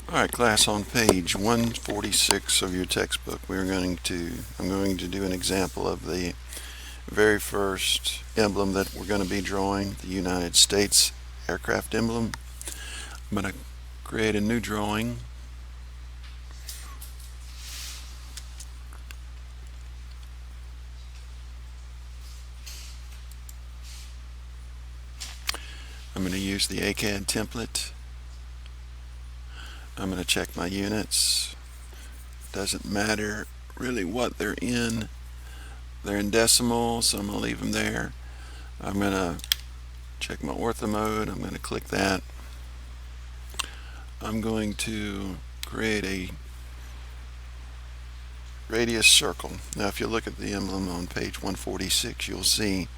Alright class, on page 146 of your textbook I'm going to do an example of the very first emblem that we're going to be drawing, the United States aircraft emblem. I'm going to create a new drawing. I'm going to use the ACAD template. I'm going to check my units. Doesn't matter really what they're in. They're in decimal, so I'm going to leave them there. I'm going to check my ortho mode. I'm going to click that. I'm going to create a radius circle. Now if you look at the emblem on page 146, you'll see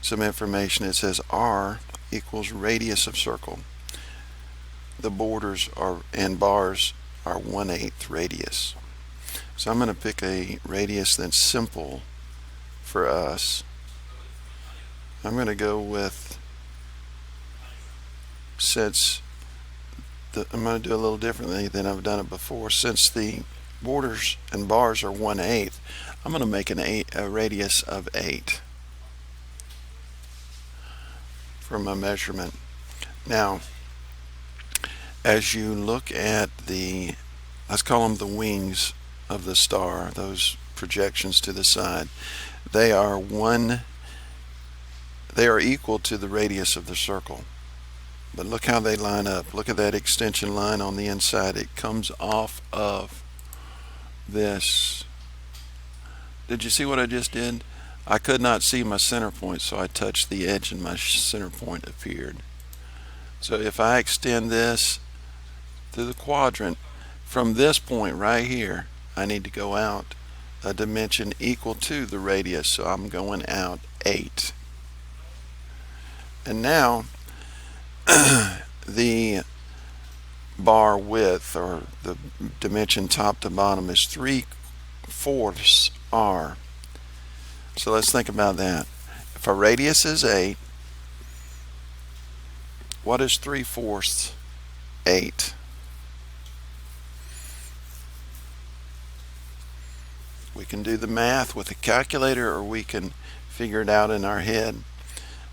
some information. It says R equals radius of circle. The borders and bars are 1/8 radius. So I'm going to pick a radius that's simple for us. I'm going to go with, I'm going to do a little differently than I've done it before. Since the borders and bars are 1/8, I'm going to make a radius of 8 for my measurement. Now, as you look at let's call them the wings of the star, those projections to the side, they are equal to the radius of the circle. But look how they line up. Look at that extension line on the inside. It comes off of this. Did you see what I just did? I could not see my center point, so I touched the edge and my center point appeared. So if I extend this to the quadrant, from this point right here, I need to go out a dimension equal to the radius, so I'm going out 8. And now the bar width, or the dimension top to bottom, is 3/4 R. So let's think about that. If our radius is 8, what is 3/4 8? We can do the math with a calculator, or we can figure it out in our head.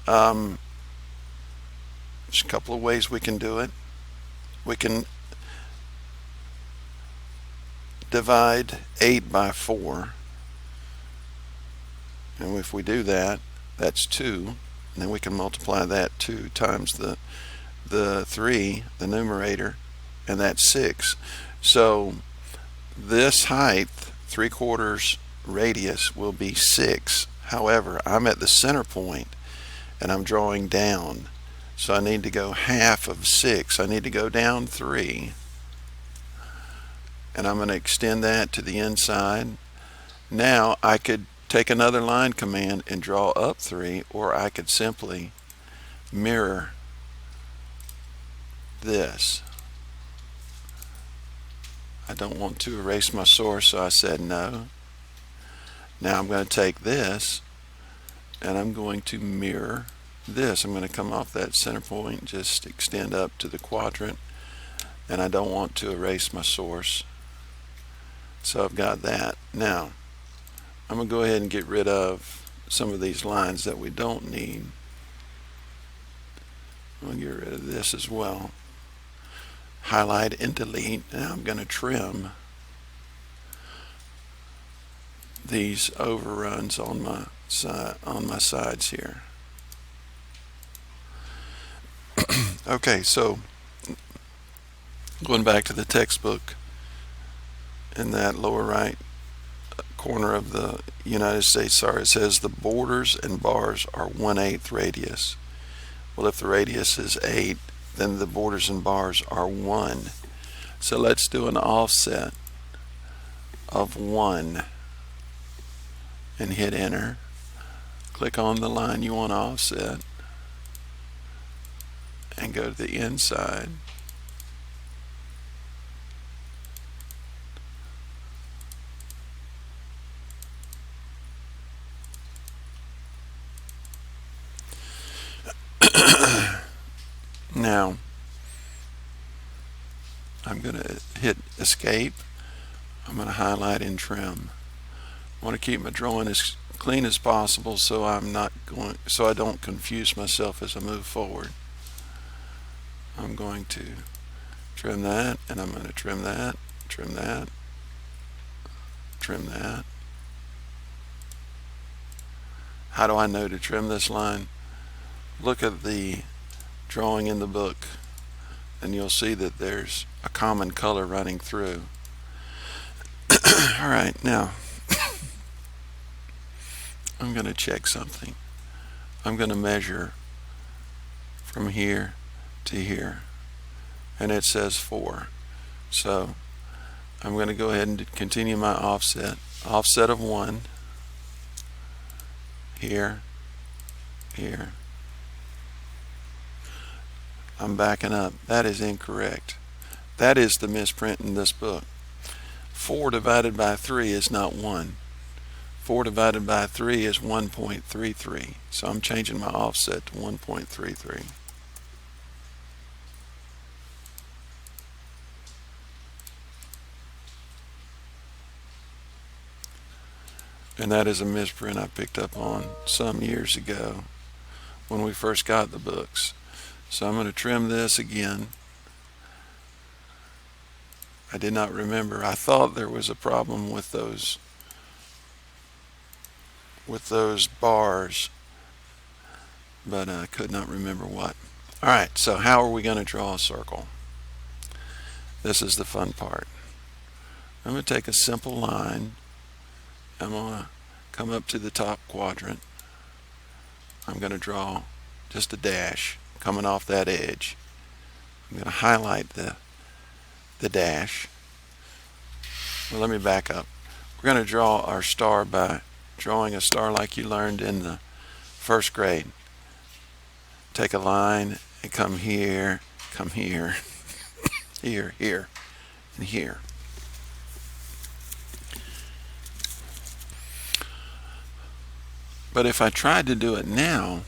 There's a couple of ways we can do it. We can divide 8 by 4, and if we do that, that's 2, and then we can multiply that 2 times the 3, the numerator, and that's 6. So this height, 3/4 radius, will be 6. However, I'm at the center point and I'm drawing down, so I need to go half of 6. I need to go down 3, and I'm going to extend that to the inside. Now I could take another line command and draw up 3, or I could simply mirror this. I don't want to erase my source, so I said no. Now I'm going to take this and I'm going to mirror this. I'm going to come off that center point, just extend up to the quadrant, and I don't want to erase my source. So I've got that. Now I'm going to go ahead and get rid of some of these lines that we don't need. I'm going to get rid of this as well. Highlight and delete. Now I'm going to trim these overruns on my sides here. Okay, so going back to the textbook, in that lower right corner of the United States SAR, it says the borders and bars are 1/8 radius. Well, if the radius is 8, then the borders and bars are 1. So let's do an offset of 1 and hit enter. Click on the line you want to offset and go to the inside. Now I'm going to hit escape. I'm going to highlight and trim. I want to keep my drawing as clean as possible so I don't confuse myself as I move forward. I'm going to trim that, and I'm going to trim that, trim that, trim that. How do I know to trim this line? Look at the drawing in the book, and you'll see that there's a common color running through. All right, now I'm going to check something. I'm going to measure from here to here, and it says 4. So I'm going to go ahead and continue my offset of 1 here, here. I'm backing up. That is incorrect. That is the misprint in this book. 4 divided by 3 is not 1. 4 divided by 3 is 1.33. So I'm changing my offset to 1.33. And that is a misprint I picked up on some years ago when we first got the books. So I'm going to trim this again. I did not remember. I thought there was a problem with those bars, but I could not remember what. Alright, so how are we going to draw a circle? This is the fun part. I'm going to take a simple line. I'm going to come up to the top quadrant. I'm going to draw just a dash coming off that edge. I'm going to highlight the dash. Well, let me back up. We're going to draw our star by drawing a star like you learned in the first grade. Take a line and come here, here, here, and here. But if I tried to do it now,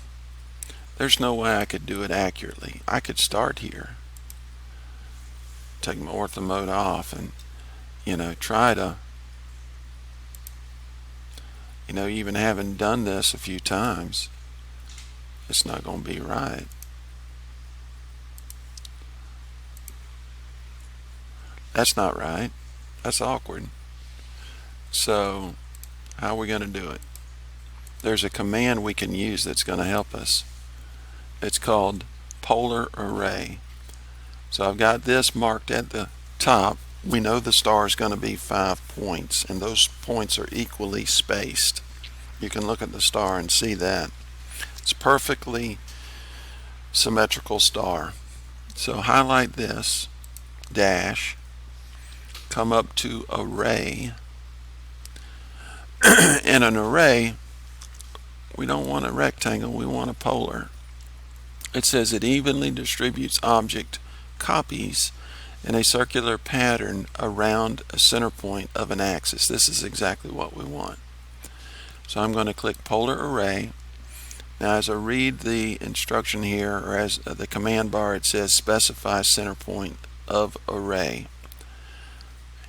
there's no way I could do it accurately. I could start here, take my ortho mode off, and try to, even having done this a few times, it's not going to be right. That's not right. That's awkward. So how are we going to do it? There's a command we can use that's going to help us. It's called polar array. So I've got this marked at the top. We know the star is going to be 5 points, and those points are equally spaced. You can look at the star and see that. It's a perfectly symmetrical star. So highlight this, dash, come up to array. In an array, we don't want a rectangle, we want a polar. It says it evenly distributes object copies in a circular pattern around a center point of an axis. This is exactly what we want. So I'm going to click polar array. Now as I read the instruction here, or as the command bar, it says specify center point of array.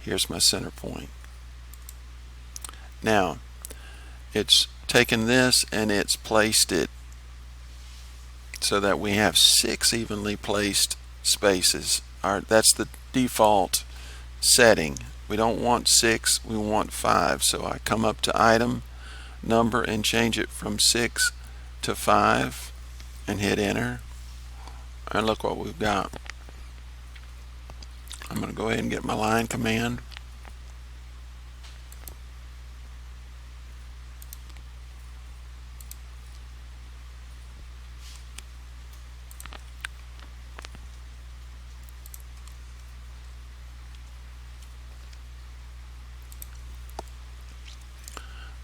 Here's my center point. Now it's taken this and it's placed it so that we have 6 evenly placed spaces. That's the default setting. We don't want 6, we want 5. So I come up to item, number, and change it from 6 to 5 and hit enter. And look what we've got. I'm going to go ahead and get my line command.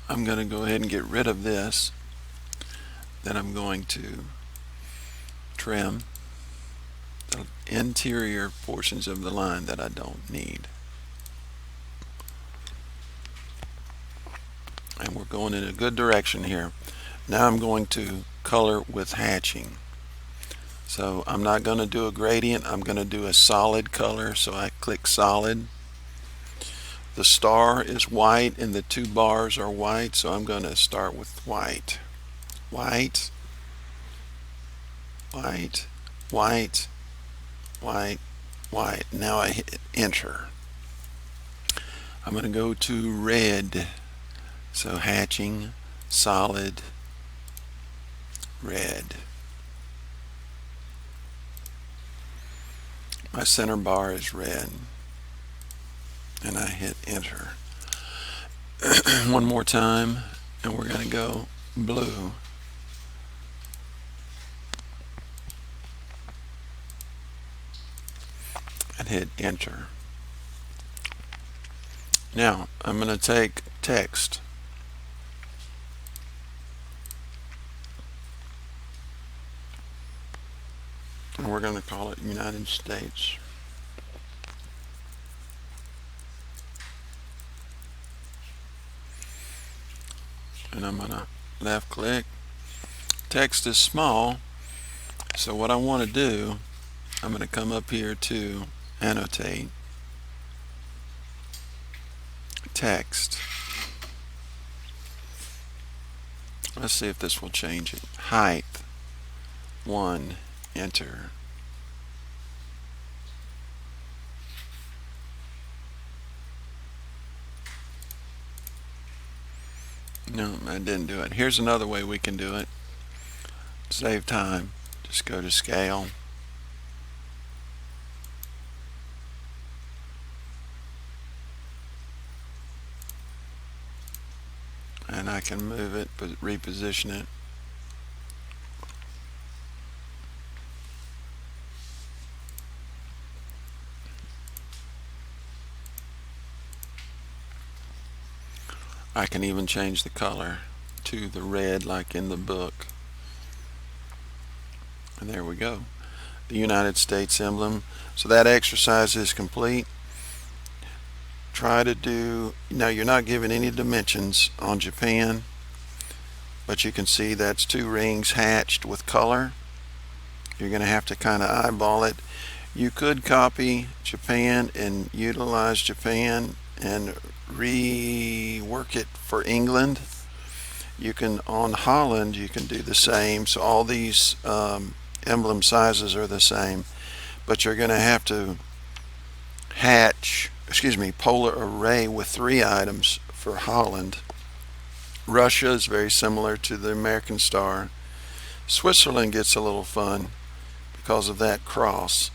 I'm going to go ahead and get rid of this. Then I'm going to trim the interior portions of the line that I don't need. And we're going in a good direction here. Now I'm going to color with hatching. So I'm not going to do a gradient, I'm going to do a solid color. So I click solid. The star is white and the two bars are white, so I'm going to start with white. White, white, white, white, white. Now I hit enter. I'm going to go to red. So hatching, solid, red. My center bar is red. And I hit enter. One more time, and we're going to go blue. And hit enter. Now I'm going to take text. And we're going to call it United States. And I'm going to left click. Text is small, so what I want to do, I'm going to come up here to annotate text. Let's see if this will change it. Height 1, enter. No, I didn't do it. Here's another way we can do it. Save time. Just go to scale. And I can move it, but reposition it. I can even change the color to the red like in the book. And there we go. The United States emblem. So that exercise is complete. Try to do, now you're not given any dimensions on Japan, but you can see that's 2 rings hatched with color. You're going to have to kind of eyeball it. You could copy Japan and utilize Japan and rework it for England. You can, on Holland, you can do the same. So all these emblem sizes are the same, but you're going to have to polar array with 3 items for Holland. Russia is very similar to the American star. Switzerland gets a little fun because of that cross.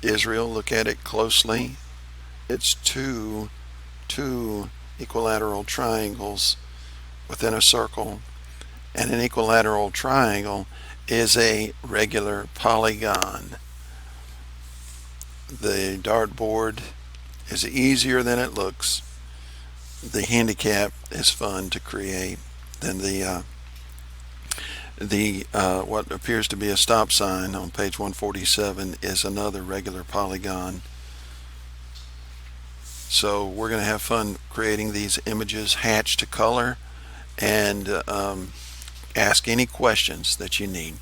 Israel, look at it closely. It's two equilateral triangles within a circle, and an equilateral triangle is a regular polygon. The dartboard is easier than it looks. The handicap is fun to create. Then what appears to be a stop sign on page 147 is another regular polygon. So we're going to have fun creating these images hatched to color, and ask any questions that you need.